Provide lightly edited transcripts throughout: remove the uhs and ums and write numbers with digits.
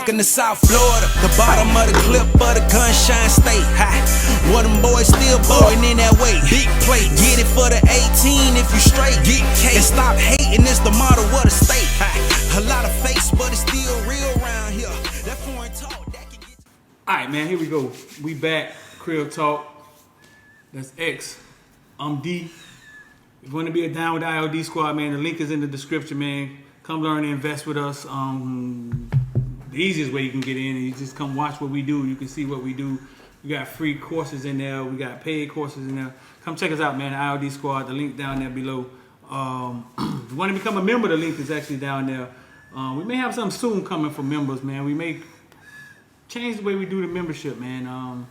Welcome to South Florida, the bottom of the clip of the Gunshine State. One of them boys still blowing in that way. Big plate, get it for the 18 if you straight. Get cake and stop hating, it's the motto of the state. A lot of fakes, but it's still real around here. That foreign talk, that can get. Alright, man, here we go. We back. Crib Talk. That's X. I'm D. If you want to be a Down with the IOD squad, man, the link is in the description, man. Come learn and invest with us. The easiest way you can get in is just come watch what we do. You can see what we do. We got free courses in there. We got paid courses in there. Come check us out, man. The IOD squad. The link down there below. If you want to become a member, the link is actually down there. We may have something soon coming for members, man. We may change the way we do the membership, man.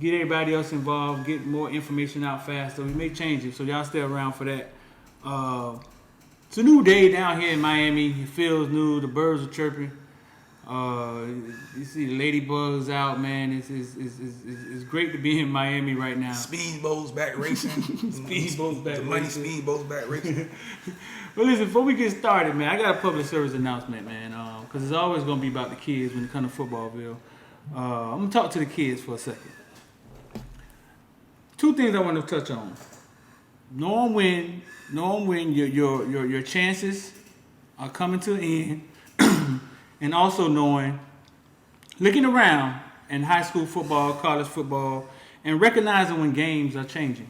Get everybody else involved. Get more information out faster. We may change it, so y'all stay around for that. It's a new day down here in Miami. It feels new. The birds are chirping. You see the ladybugs out, man. It's great to be in Miami right now. Speedboats back racing. Speedboats back the racing. money speedboats back racing. But listen, before we get started, man, I got a public service announcement, man. Because it's always going to be about the kids when it comes to Footballville. I'm going to talk to the kids for a second. Two things I want to touch on. Knowing when your chances are coming to an end, and also looking around in high school football, college football, and recognizing when games are changing.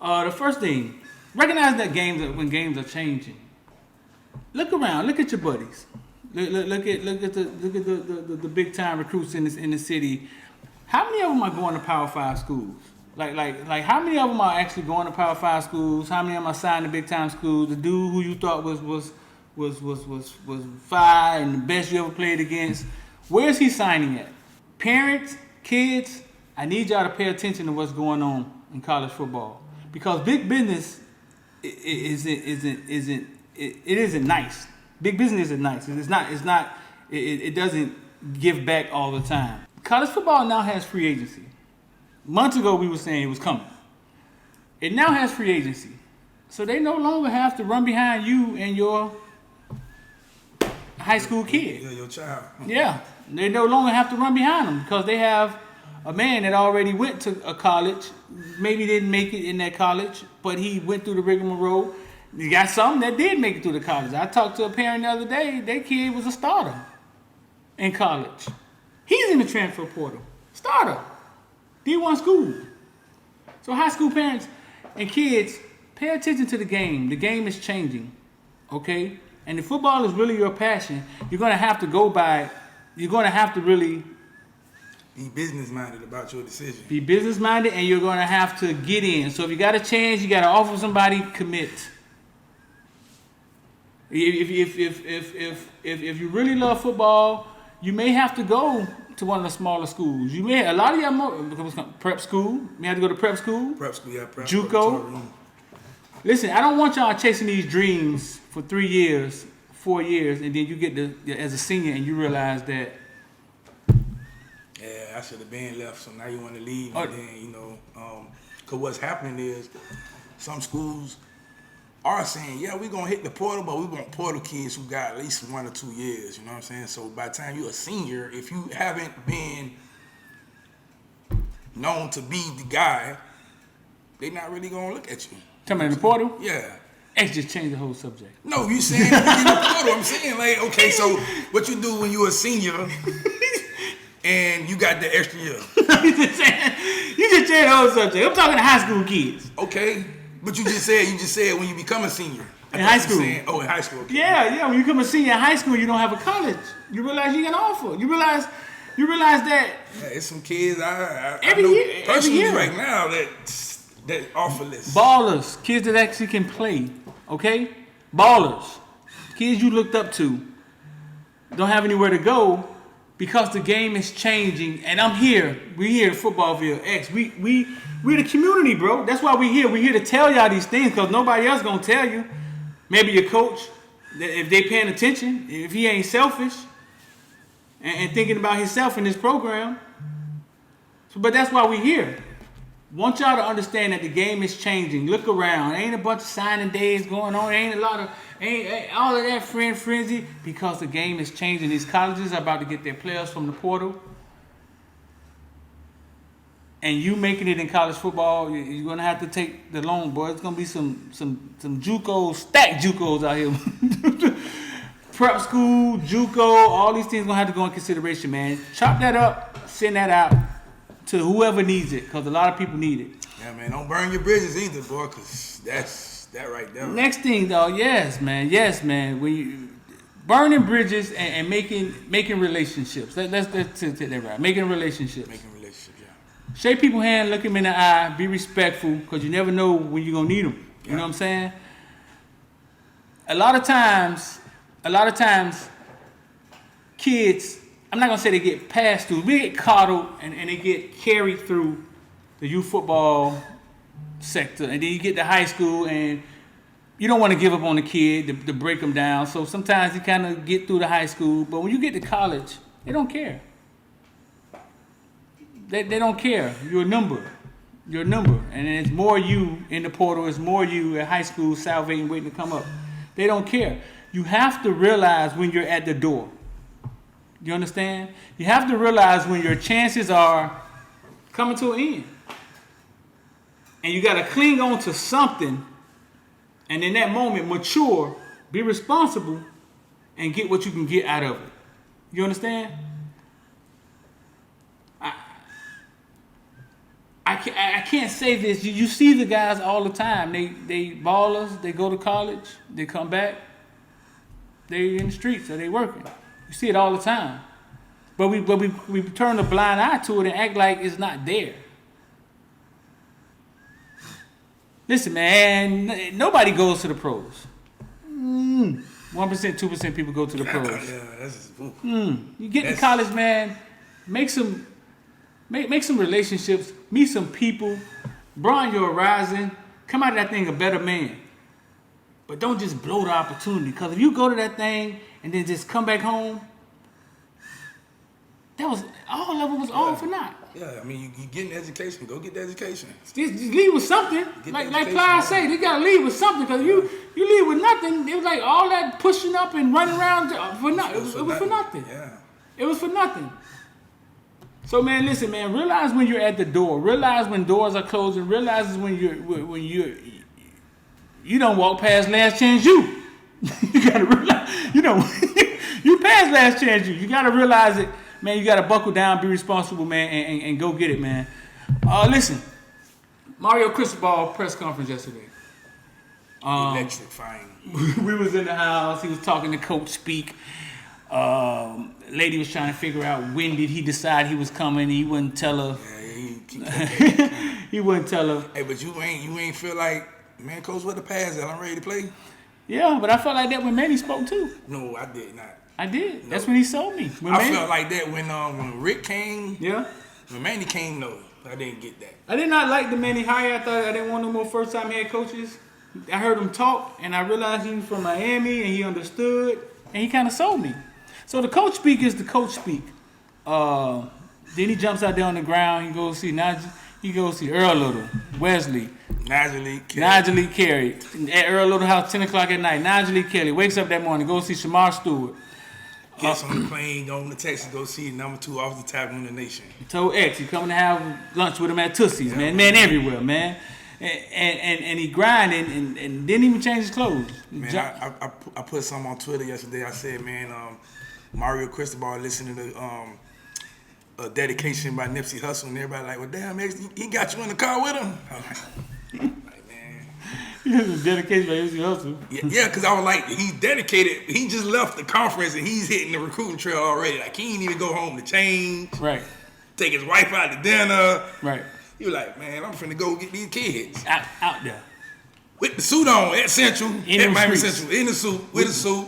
The first thing, recognize that when games are changing. Look around, look at your buddies. Look at the big time recruits in the city. How many of them are going to Power 5 schools? Like how many of them are actually going to Power 5 schools? How many of them are signed to big time schools? The dude who you thought was fire and the best you ever played against, where is he signing at? Parents, kids, I need y'all to pay attention to what's going on in college football, because big business isn't nice. Big business isn't nice. It doesn't give back all the time. College football now has free agency. Months ago, we were saying it was coming. It now has free agency. So they no longer have to run behind you and your high school kid. Yeah, your child. Yeah. They no longer have to run behind them because they have a man that already went to a college, maybe didn't make it in that college, but he went through the rigmarole. You got some that did make it through the college. I talked to a parent the other day, their kid was a starter in college. He's in the transfer portal. Starter. D1 school. So high school parents and kids, pay attention to the game. The game is changing, okay? And if football is really your passion, you're going to have to go by, you're going to have to really be business-minded about your decision. Be business-minded, and you're going to have to get in. So if you got a chance, you got to offer somebody, commit. If you really love football, you may have to go to one of the smaller schools. You may, a lot of y'all prep school. You may have to go to prep school. Prep school, yeah, prep. JUCO. Listen, I don't want y'all chasing these dreams for 3 years, 4 years, and then you get as a senior and you realize that. Yeah, I should have been left. So now you want to leave, and then because what's happening is some schools are saying, yeah, we're gonna hit the portal, but we want portal kids who got at least 1 or 2 years. You know what I'm saying? So by the time you're a senior, if you haven't been known to be the guy, they're not really gonna look at you. Talking about in the portal? Yeah. X just changed the whole subject. No, you saying in the portal. I'm saying, like, okay, so what you do when you're a senior and you got the extra year? You just changed the whole subject. I'm talking to high school kids. Okay. But you just said when you become a senior. In high school. In high school. Okay. Yeah. When you become a senior in high school, you don't have a college. You realize you got an offer. You realize that. Yeah, it's some kids I every know year, personally right now that offerless. Ballers, kids that actually can play. Okay, ballers, kids you looked up to, don't have anywhere to go because the game is changing. And I'm here. We here at Footballville X. We're the community, bro. That's why we're here. We're here to tell y'all these things because nobody else gonna tell you. Maybe your coach, if they paying attention, if he ain't selfish and thinking about himself in this program. So, but that's why we're here. want y'all to understand that the game is changing. Look around. Ain't a bunch of signing days going on. Ain't all of that friend frenzy because the game is changing. These colleges are about to get their players from the portal. And you making it in college football, you're gonna have to take the loan, boy. It's gonna be some JUCOs, stacked JUCOs out here. Prep school, JUCO, all these things gonna have to go in consideration, man. Chop that up, send that out to whoever needs it, because a lot of people need it. Yeah, man, don't burn your bridges either, boy, because that's that right there. Next thing, though, yes, man. When you burning bridges and making relationships. Let's take that right. Making relationships. Yeah. Shake people's hand, look them in the eye, be respectful, because you never know when you're gonna need them. You know what I'm saying? A lot of times, kids, I'm not gonna say they get passed through, we get coddled and they get carried through the youth football sector, and then you get to high school and you don't want to give up on the kid to break them down. So sometimes you kind of get through the high school, but when you get to college, they don't care. They don't care. You're a number. And it's more you in the portal. It's more you at high school salivating, waiting to come up. They don't care. You have to realize when you're at the door. You understand? You have to realize when your chances are coming to an end. And you got to cling on to something. And in that moment, mature, be responsible, and get what you can get out of it. You understand? I can't say this. You see the guys all the time. They ballers. They go to college. They come back. They in the streets or they working. You see it all the time. But we turn a blind eye to it and act like it's not there. Listen, man. Nobody goes to the pros. 1%, 2% people go to the pros. Yeah, that's You get to college, man. Make some relationships, meet some people, broaden your horizon, come out of that thing a better man. But don't just blow the opportunity, because if you go to that thing and then just come back home, that was all of it was all for naught. Yeah, I mean, you get an education, go get the education. Just leave with something. Like Clyde say, they gotta leave with something, because you leave with nothing. It was like all that pushing up and running around for nothing. It was for nothing. Yeah. It was for nothing. So, man, listen, man. Realize when you're at the door. Realize when doors are closing. Realize when you don't walk past last chance you. You gotta realize, you passed last chance you. You gotta realize it, man. You gotta buckle down, be responsible, man, and go get it, man. Listen, Mario Cristóbal press conference yesterday. Electrifying. We was in the house. He was talking to Coach Speak. Lady was trying to figure out when did he decide he was coming. He wouldn't tell her. Yeah, he wouldn't tell her. Hey, but you ain't feel like, man, Coach, what the pass that I'm ready to play? Yeah, but I felt like that when Manny spoke too. No, I did not. I did. No. That's when he sold me. I felt like that when Rick came. Yeah. When Manny came, no, I didn't get that. I did not like the Manny hire. I thought I didn't want no more first-time head coaches. I heard him talk, and I realized he was from Miami, and he understood, and he kind of sold me. So the coach speak is the coach speak. Then he jumps out there on the ground. He goes see Najee. He goes see Earl Little, Wesley, Najee Carey at Earl Little house 10 o'clock at night. Najee Carey wakes up that morning, goes see Shemar Stewart. Gets on the plane, go to Texas, go see number 2 off the tackle in the nation. He told X he coming to have lunch with him at Tootsie's, man everywhere, man. And he grinding and didn't even change his clothes. Man, I put something on Twitter yesterday. I said, man, Mario Cristóbal listening to a dedication by Nipsey Hussle, and everybody like, well, damn, he got you in the car with him. I'm like, man. A dedication by Nipsey Hussle. Yeah, because I was like, he's dedicated. He just left the conference and he's hitting the recruiting trail already. Like, he ain't even go home to change. Right. Take his wife out to dinner. Right. He was like, man, I'm finna go get these kids. Out there. With the suit on at Central, at Miami Central, in the suit, with the suit.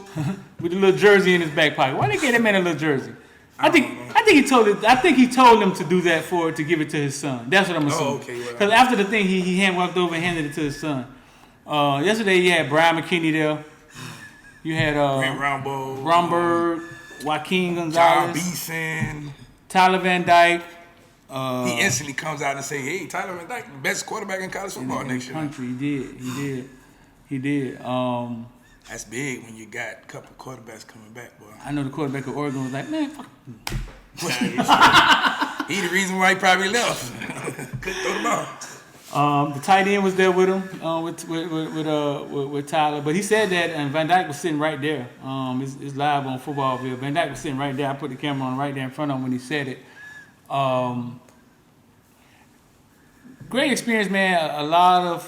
With the little jersey in his back pocket. Why they get him in a little jersey? I think he told him to do that to give it to his son. That's what I'm assuming. Oh, okay. Because after the thing, he walked over and handed it to his son. Yesterday you had Bryan McClendon there. You had Romberg, Joaquin Gonzalez, John Beeson, Tyler Van Dyke, he instantly comes out and say, "Hey, Tyler Van Dyke, the best quarterback in college football next year." Country, he did. That's big when you got a couple quarterbacks coming back, boy. I know the quarterback of Oregon was like, man, fuck. He the reason why he probably left. Couldn't throw the ball. The tight end was there with him, with Tyler. But he said that, and Van Dyke was sitting right there. It's live on Footballville. Van Dyke was sitting right there. I put the camera on right there in front of him when he said it. Great experience, man. A lot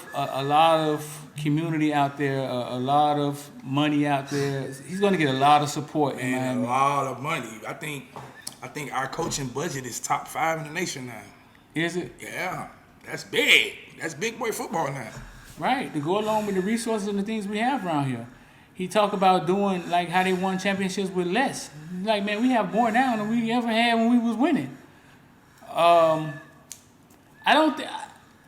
of community out there. A lot of money out there. He's going to get a lot of support. Man, a lot of money. I think our coaching budget is top 5 in the nation now. Is it? Yeah, that's big. That's big boy football now. Right, to go along with the resources and the things we have around here. He talked about doing like how they won championships with less. Like, man, we have more now than we ever had when we was winning.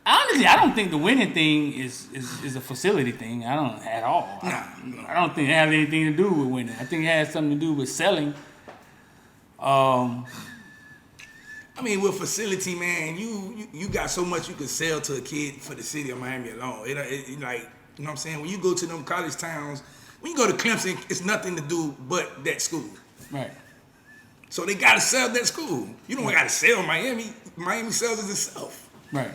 Honestly, I don't think the winning thing is a facility thing. I don't at all. Nah. I don't think it has anything to do with winning. I think it has something to do with selling. I mean, with facility, man, you got so much you could sell to a kid for the city of Miami alone. It like, you know what I'm saying? When you go to them college towns, when you go to Clemson, it's nothing to do but that school. Right. So they got to sell that school. You don't got to sell Miami. Miami sells it itself. Right.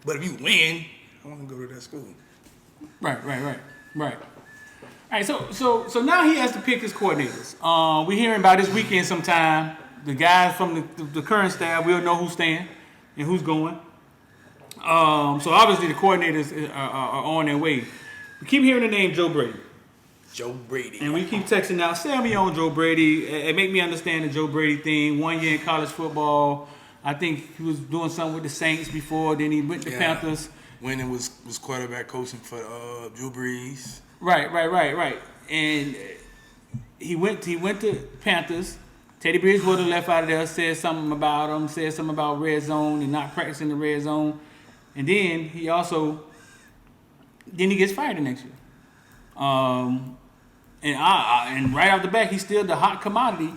But if you win, I want to go to that school. Right. All right, so now he has to pick his coordinators. We're hearing about this weekend sometime. The guys from the current staff, we'll know who's staying and who's going. So obviously the coordinators are on their way. We keep hearing the name Joe Brady. Joe Brady. And we keep texting out, sell me on Joe Brady. It make me understand the Joe Brady thing. 1 year in college football. I think he was doing something with the Saints before. Then he went to Panthers. When it was quarterback coaching for Drew Brees. Right. And he went to Panthers. Teddy Bridgewater left out of there, said something about him, said something about red zone and not practicing the red zone. And then he gets fired the next year. And right off the bat, he's still the hot commodity.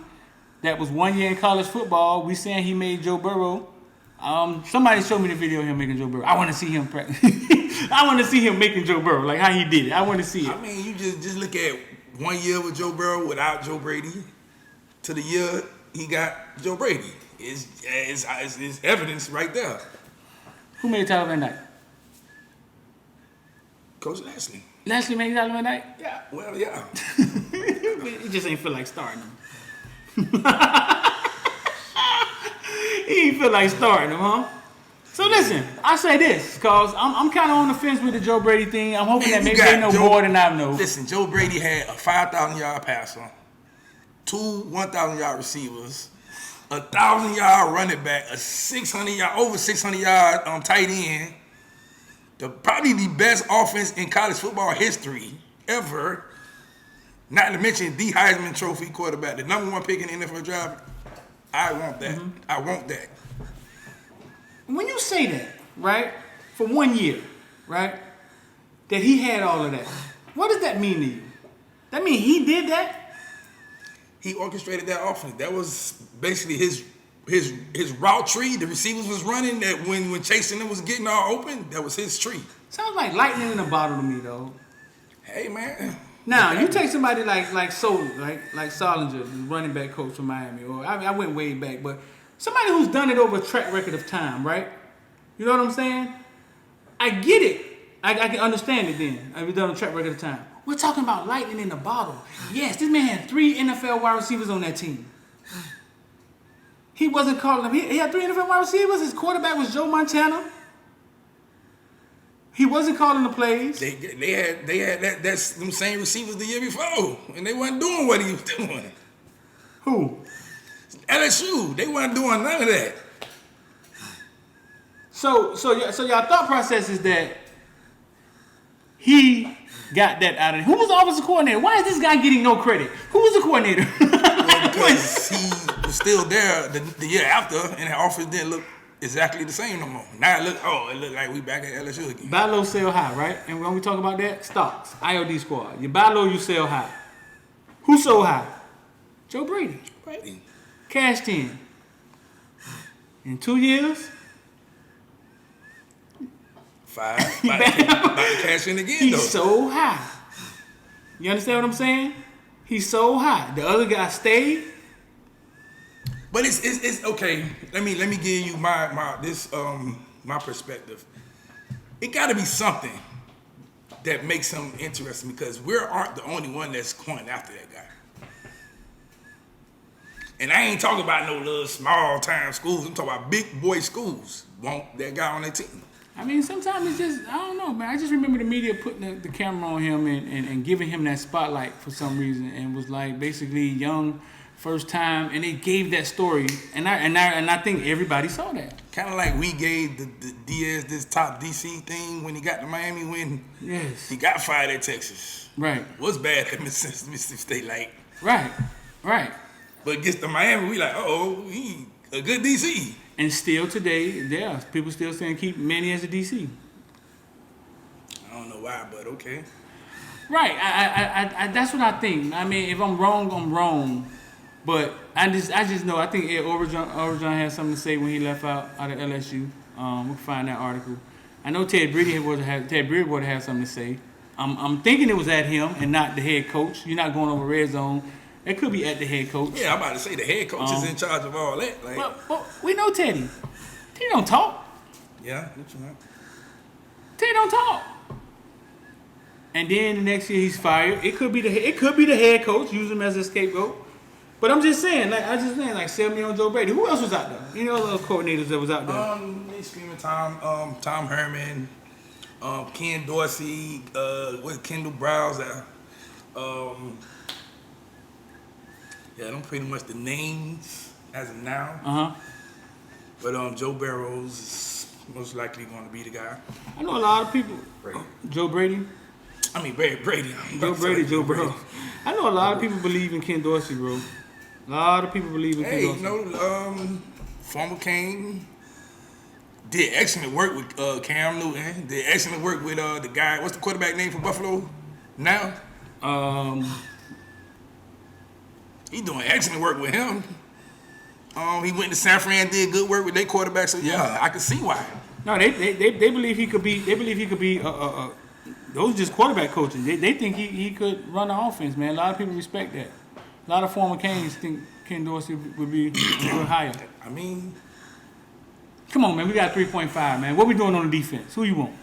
That was 1 year in college football. We saying he made Joe Burrow. Somebody showed me the video of him making Joe Burrow. I want to see him practice. I want to see him making Joe Burrow, like how he did it. I want to see it. I mean, you just look at 1 year with Joe Burrow without Joe Brady to the year he got Joe Brady. It's evidence right there. Who made Tyler Van Dyke? Coach Lashley. Lashley made Tyler Van Dyke? Yeah, well, yeah. He just ain't feel like starting him. He ain't feel like starting him, huh? So listen, I say this, cause I'm kind of on the fence with the Joe Brady thing. I'm hoping that maybe they know more than I know. Listen, Joe Brady had a 5,000-yard passer, 2 1,000-yard receivers, a 1,000-yard running back, over 600-yard tight end. Probably the best offense in college football history ever. Not to mention the Heisman Trophy quarterback, the number 1 pick in the NFL draft. I want that. Mm-hmm. I want that. When you say that, right, for 1 year, right, that he had all of that, what does that mean to you? That mean he did that? He orchestrated that offense. That was basically his route tree. The receivers was running that when Chasing them was getting all open, that was his tree. Sounds like lightning in a bottle to me, though. Hey, man. Now, you take somebody like Solinger, the running back coach from Miami, or I went way back, but somebody who's done it over a track record of time, right? You know what I'm saying? I get it. I can understand it then. I've done a track record of time. We're talking about lightning in a bottle. Yes, this man had 3 NFL wide receivers on that team. He wasn't calling them. He had 3 NFL wide receivers. His quarterback was Joe Montana. He wasn't calling the plays. They had that's them same receivers the year before, and they wasn't doing what he was doing. Who? LSU. They wasn't doing none of that. So y'all thought process is that he got that out of him. Who was the offensive coordinator? Why is this guy getting no credit? Who was the coordinator? Well, because he was still there the year after, and the offense didn't look exactly the same no more. Now it looked like we back at LSU again. Buy low, sell high, right? And when we talk about that, stocks, IOD squad. You buy low, you sell high. Who sold high? Joe Brady. Brady. Cashed in. In 2 years, 5. About to cash in again, though. he's so high. You understand what I'm saying? He's so high. The other guy stayed. But it's okay. Let me give you my perspective. It got to be something that makes him interesting because we aren't the only one that's going after that guy. And I ain't talking about no little small time schools. I'm talking about big boy schools want that guy on their team. I mean, sometimes it's just, I don't know, man. I just remember the media putting the camera on him and giving him that spotlight for some reason, and was like basically young, first time, and they gave that story, and I think everybody saw that. Kind of like we gave the Diaz this top DC thing when he got to Miami when he got fired at Texas. Right. What's bad at Mississippi State like? Right. But gets to Miami, we like, he a good DC. And still today, people still saying keep Manny as a DC. I don't know why, but okay. Right. I that's what I think. I mean, if I'm wrong, I'm wrong. But I just know. I think Ed Orgeron had something to say when he left out of LSU. We can find that article. I know Ted Bridgewater had something to say. I'm thinking it was at him and not the head coach. You're not going over red zone. It could be at the head coach. Yeah, I'm about to say the head coach is in charge of all that. Like, but we know Teddy. Teddy don't talk. Yeah, that's right. Teddy don't talk. And then the next year he's fired. It could be the head coach. Use him as a scapegoat. But I'm just saying, like sell me on Joe Brady. Who else was out there? You know, little coordinators that was out there. They screaming Tom Herman, Ken Dorsey, with Kendall Browse. Yeah, them pretty much the names as of now. But Joe Barrows is most likely going to be the guy. I know a lot of people. Brady. Joe Brady. I mean Brady. Joe Barrows. I know a lot of people believe in Ken Dorsey, bro. A lot of people believe in Ken Dorsey. Former King did excellent work with Cam Newton. Did excellent work with the guy. What's the quarterback name for Buffalo now? He doing excellent work with him. He went to San Fran, did good work with their quarterback. So yeah, I can see why. No, they believe he could be. They believe he could be. Those are just quarterback coaches. They think he could run the offense, man. A lot of people respect that. A lot of former Canes think Ken Dorsey would be a little higher. I mean, come on, man. We got 3.5, man. What we doing on the defense? Who you want?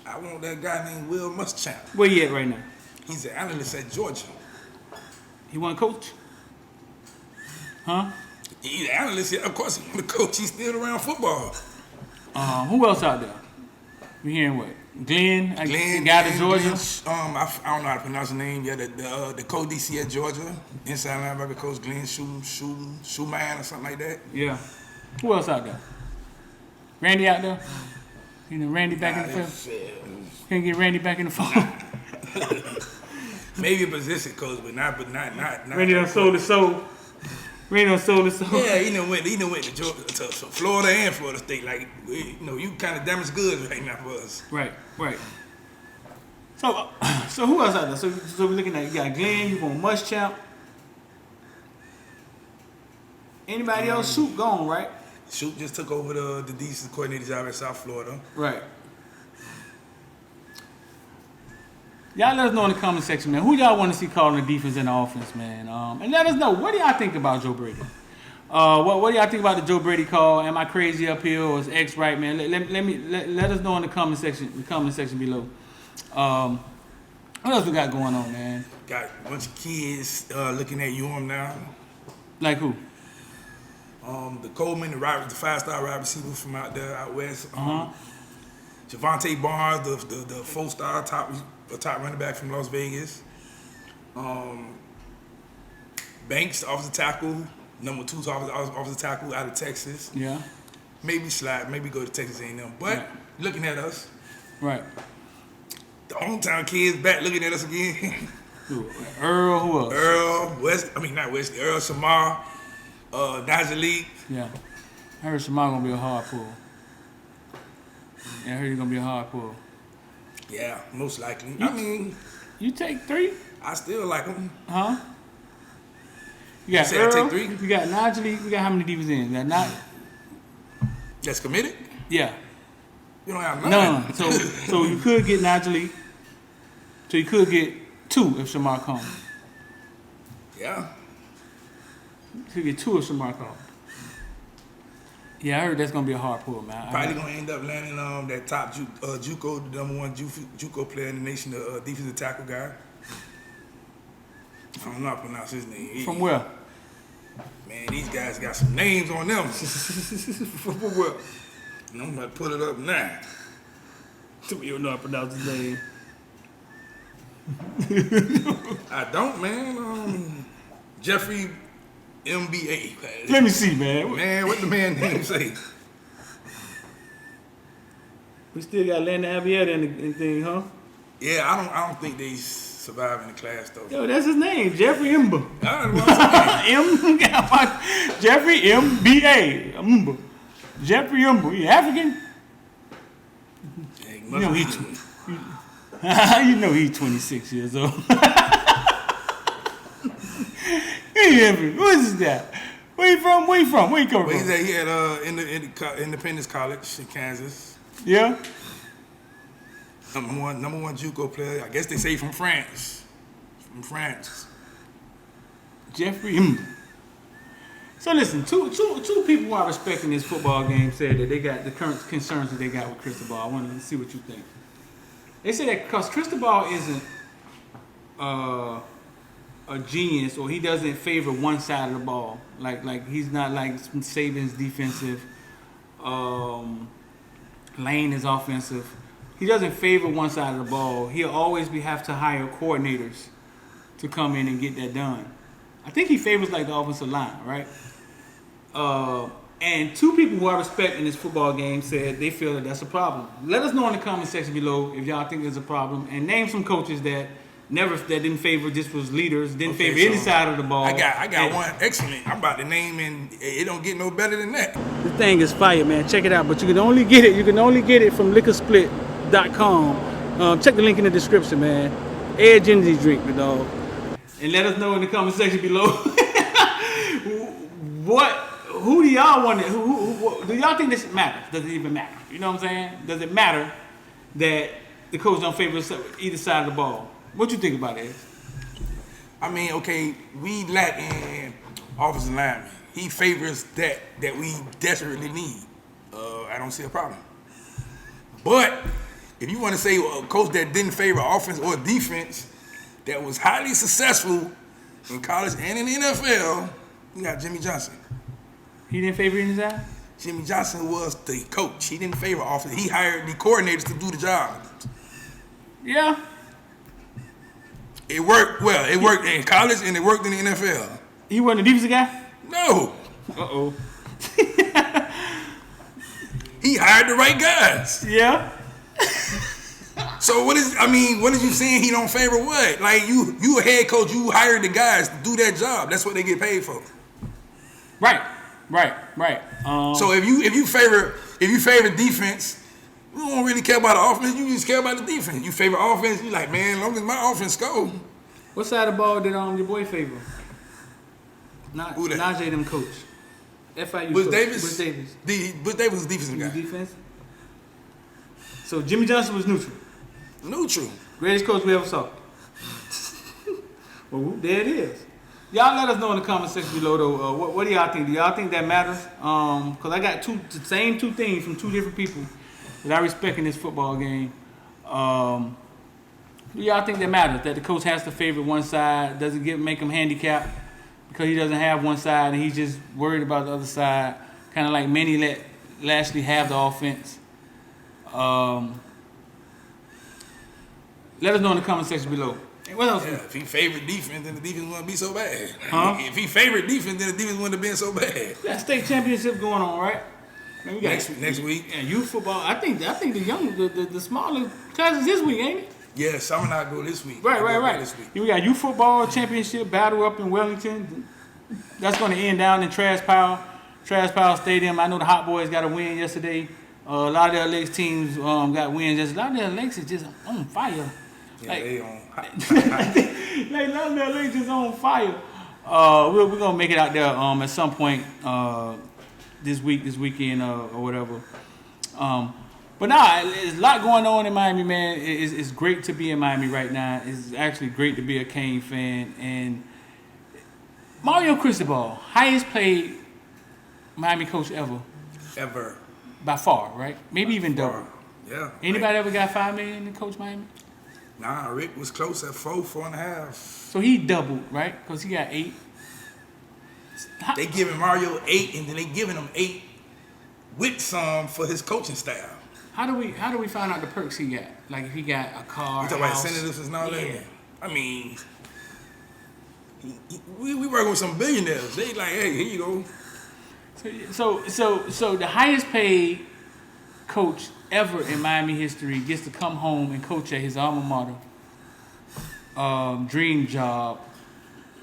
I want that guy named Will Muschamp. Where he at right now? He's an analyst at Georgia. He want to coach? Huh? He's an analyst. Yeah, of course he want to coach. He's still around football. Who else out there? We hearing what? Glenn, the guy to Georgia. I don't know how to pronounce his name. Yeah, the co-DC at Georgia, inside linebacker coach Glenn Schumann or something like that. Yeah. Who else out there? Randy out there? You know, Randy back in the phone. Can't get Randy back in the phone. Maybe a position coach, but not. Randy done sold his soul. Yeah, he done went to Georgia, to Florida and Florida State. Like, you kind of damaged goods right now for us. Right. So who else out there? So we're looking at, you got Glenn, you want Muschamp. Anybody else? Shoot gone, right? Shoot just took over the defensive coordinator job at South Florida. Right. Y'all let us know in the comment section, man. Who y'all want to see calling the defense and the offense, man? And let us know, what do y'all think about Joe Brady? What do y'all think about the Joe Brady call? Am I crazy up here or is X right, man? Let us know in the comment section below. What else we got going on, man? Got a bunch of kids looking at now. Like who? The Coleman, the 5-star wide receiver from out west. Javante Barnes, the 4-star top running back from Las Vegas. Banks, the offensive tackle, number 2 offensive tackle out of Texas. Yeah. Maybe slide, maybe go to Texas A&M. But looking at us. Right. The hometown kids back looking at us again. Earl, who else? Earl, not Wesley. Earl, Shemar, Najee. Yeah. I heard Shemar gonna be a hard pull. Yeah, I heard he's gonna be a hard pull. Yeah, most likely. You take 3? I still like him. Huh? You got You said Earl, I take 3? you got Najee, we got how many defense ends? You got That's committed? Yeah. You don't have none. None. So you could get Najee. So you could get 2 if Shemar comes. Yeah. You could get 2 if Shemar comes. Yeah, I heard that's gonna be a hard pull, man. Probably gonna end up landing that top JUCO, the number 1 JUCO player in the nation, the defensive tackle guy. I don't know how to pronounce his name. From where? Man, these guys got some names on them. From where? And I'm about to put it up now. You don't know how to pronounce his name. I don't, man. Jeffrey MBA. Let me see, man. Man, what the man name say? We still got Landon Avietta in the thing, huh? Yeah, I don't think they survive in the class though. Yo, that's his name, Jeffrey Imba. Jeffrey MBA. Imba. Jeffrey Imba. You African? You know he's 26 years old. Hey, what is that? Where you from? Where you come from? He's at Independence College in Kansas. Yeah. Number one JUCO player. I guess they say from France. From France. Jeffrey Imba. So listen, two people who I respect in this football game said that they got the current concerns that they got with Cristobal. I wanted to see what you think. They say that because Cristobal isn't a genius, or he doesn't favor one side of the ball. Like he's not like Saban's defensive, Lane is offensive. He doesn't favor one side of the ball. He'll always have to hire coordinators to come in and get that done. I think he favors like the offensive line, right? And 2 people who I respect in this football game said they feel that that's a problem. Let us know in the comment section below if y'all think there's a problem, and name some coaches that didn't favor, just was leaders, didn't favor any side of the ball. I got one excellent. I'm about to name, and it don't get no better than that. This thing is fire, man. Check it out. But you can only get it from liquorsplit.com. Check the link in the description, man. Edge energy drink, my dog. And let us know in the comment section below who do y'all want? Who do y'all think this matters? Does it even matter? You know what I'm saying? Does it matter that the coach don't favor either side of the ball? What you think about it? I mean, okay, we lack in offensive linemen. He favors that we desperately need. I don't see a problem. But if you want to say a coach that didn't favor offense or defense that was highly successful in college and in the NFL, you got Jimmy Johnson. He didn't favor any side? Jimmy Johnson was the coach. He didn't favor offense. He hired the coordinators to do the job. Yeah. It worked well. It worked in college and it worked in the NFL. He wasn't a defensive guy? No. Uh-oh. He hired the right guys. Yeah. So what is you saying he don't favor what? Like you a head coach, you hired the guys to do that job. That's what they get paid for. Right. So if you favor defense, you don't really care about the offense. You just care about the defense. You favor offense. You like, man, as long as my offense go. What side of the ball did your boy favor? Najee them coach. FIU Bush coach. Davis. Bush Davis. Bush Davis was defensive guy. Defense. So Jimmy Johnson was neutral. Neutral. Greatest coach we ever saw. Well, there it is. Y'all let us know in the comment section below, though. What do y'all think? Do y'all think that matters? Because I got the same 2 things from 2 different people that I respect in this football game. Do y'all think that matters? That the coach has to favor one side, doesn't make him handicapped because he doesn't have one side and he's just worried about the other side? Kind of like Manny let Lashley have the offense. Let us know in the comment section below. What else? Yeah, if he favored defense, then the defense wouldn't be so bad. Huh? If he favored defense, then the defense wouldn't have been so bad. We got state championship going on, right? Man, we got next week. Yeah, youth football. I think the smaller classes this week, ain't it? Yeah, summer not go this week. Right. This week. We got youth football championship battle up in Wellington. That's going to end down in Trash Pile Stadium. I know the Hot Boys got a win yesterday. A lot of their Lakes teams got wins. A lot of their Lakes is just on fire. Yeah, they on hot. Like, a lot of their Lakes is on fire. We're going to make it out there at some point this weekend or whatever. But nah, there's a lot going on in Miami, man. It's great to be in Miami right now. It's actually great to be a Cane fan. And Mario Cristóbal, highest paid Miami coach ever. Ever. By far, right? Maybe even double. Yeah. Anybody ever got $5 million to coach Miami? Nah, Rick was close at 4.5. So he doubled, right? Because he got 8. They giving Mario 8, and then they giving him 8 with some for his coaching staff. How do we find out the perks he got? Like if he got a car, You talking about senators and all that? I mean, we working with some billionaires. They like, hey, here you go. So the highest paid coach ever in Miami history gets to come home and coach at his alma mater. Dream job,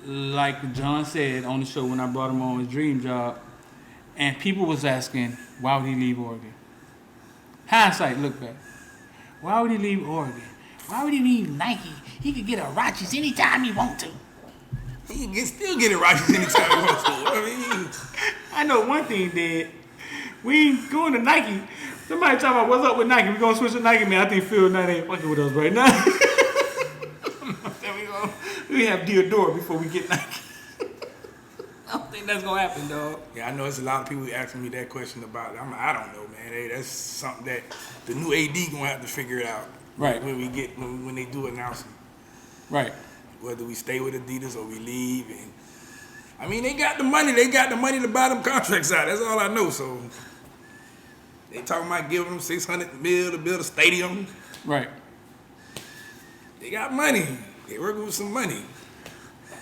like John said on the show when I brought him on, his dream job. And people was asking, why would he leave Oregon? Hindsight, look back. Why would he leave Oregon? Why would he leave Nike? He could get a Rogers anytime he want to. He can still get it right anytime he wants to. I mean, I know one thing, Dad. We ain't going to Nike. Somebody talking about what's up with Nike. We gonna switch to Nike, man. I think Phil Knight ain't fucking with us right now. We have Diodora before we get Nike. I don't think that's gonna happen, dog. yeah, I know there's a lot of people asking me that question about it. I don't know, man. Hey, that's something that the new AD gonna have to figure it out. Right. When they do announce it. Right. Whether we stay with Adidas or we leave, and I mean they got the money. They got the money to buy them contracts out. That's all I know. So they talking about giving them $600 million to build a stadium. Right. They got money. They working with some money.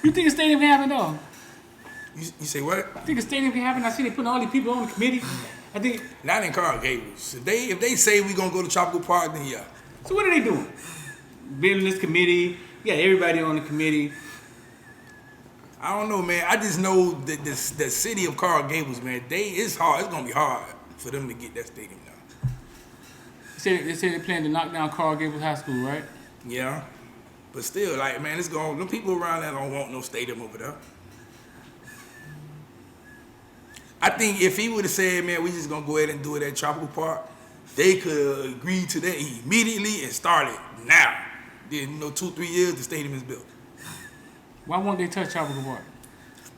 You think a stadium can happen, though? You say what? I think a stadium can happen. I see they putting all these people on the committee. I think. Not in Coral Gables. If they say we gonna go to Tropical Park, then yeah. So what are they doing? Building this committee. Yeah, everybody on the committee. I don't know, man. I just know that the city of Coral Gables, man, it's hard. It's gonna be hard for them to get that stadium now. They say they're planning to knock down Coral Gables High School, right? Yeah, but still, like, man, it's going. Them people around there don't want no stadium over there. I think if he would have said, man, we just gonna go ahead and do it at Tropical Park, they could agree to that immediately and start it now. Then 2-3 years, the stadium is built. Why won't they touch Tropical Park?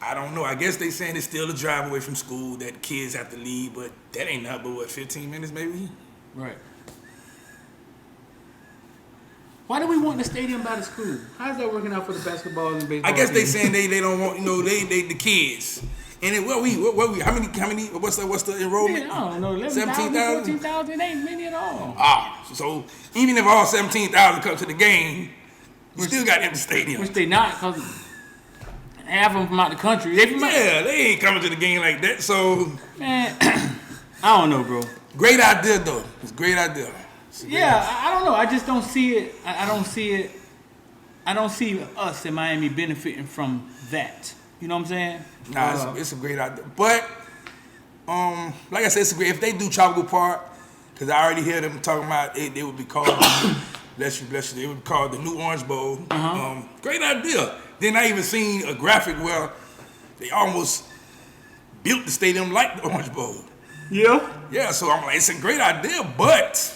I don't know. I guess they saying it's still a drive away from school that kids have to leave, but that ain't nothing but what, 15 minutes maybe? Right. Why do we want the stadium by the school? How's that working out for the basketball and baseball? I guess they teams? saying they don't want, they the kids. And then what we how many what's the enrollment? Man, I don't know, 11,000, 17,000? 14,000, ain't many at all. So even if all 17,000 come to the game, we still got empty stadium. Which they not, because half of them from out the country. They ain't coming to the game like that. So man, I don't know, bro. Great idea though. It's a great idea. I don't know. I just don't see it. I don't see it. I don't see us in Miami benefiting from that. You know what I'm saying? Nah, it's a great idea. But like I said, it's a great. If they do Tropical Park, because I already hear them talking about it would be called bless you. It would be called the New Orange Bowl. Great idea. Then I even seen a graphic where they almost built the stadium like the Orange Bowl. Yeah. Yeah. So I'm like, it's a great idea, but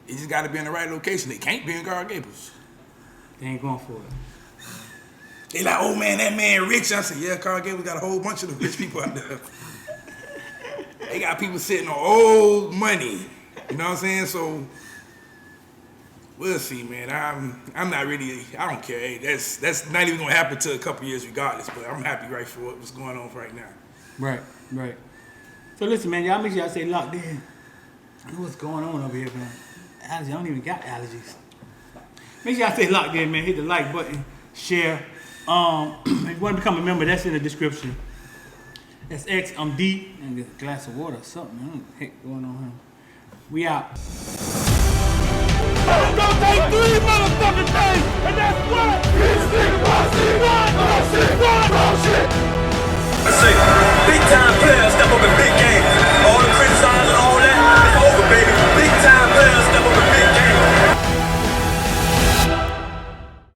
it just got to be in the right location. They can't be in Coral Gables. They ain't going for it. They like, oh man, that man rich. I said, yeah, Coral Gables got a whole bunch of the rich people out there. They got people sitting on old money. You know what I'm saying? So we'll see, man. I'm not really. I don't care. Hey, that's not even gonna happen till a couple years, regardless. But I'm happy right for what's going on right now. Right. So listen, man, y'all make sure y'all stay locked in. I know what's going on over here, man. Allergies, I don't even got allergies. Make sure y'all stay locked in, man. Hit the like button, share. If you want to become a member, that's in the description. That's X, I'm D, and get a glass of water or something. I don't know what the heck going on here. We out. It's gonna take 3 motherfucking days, and that's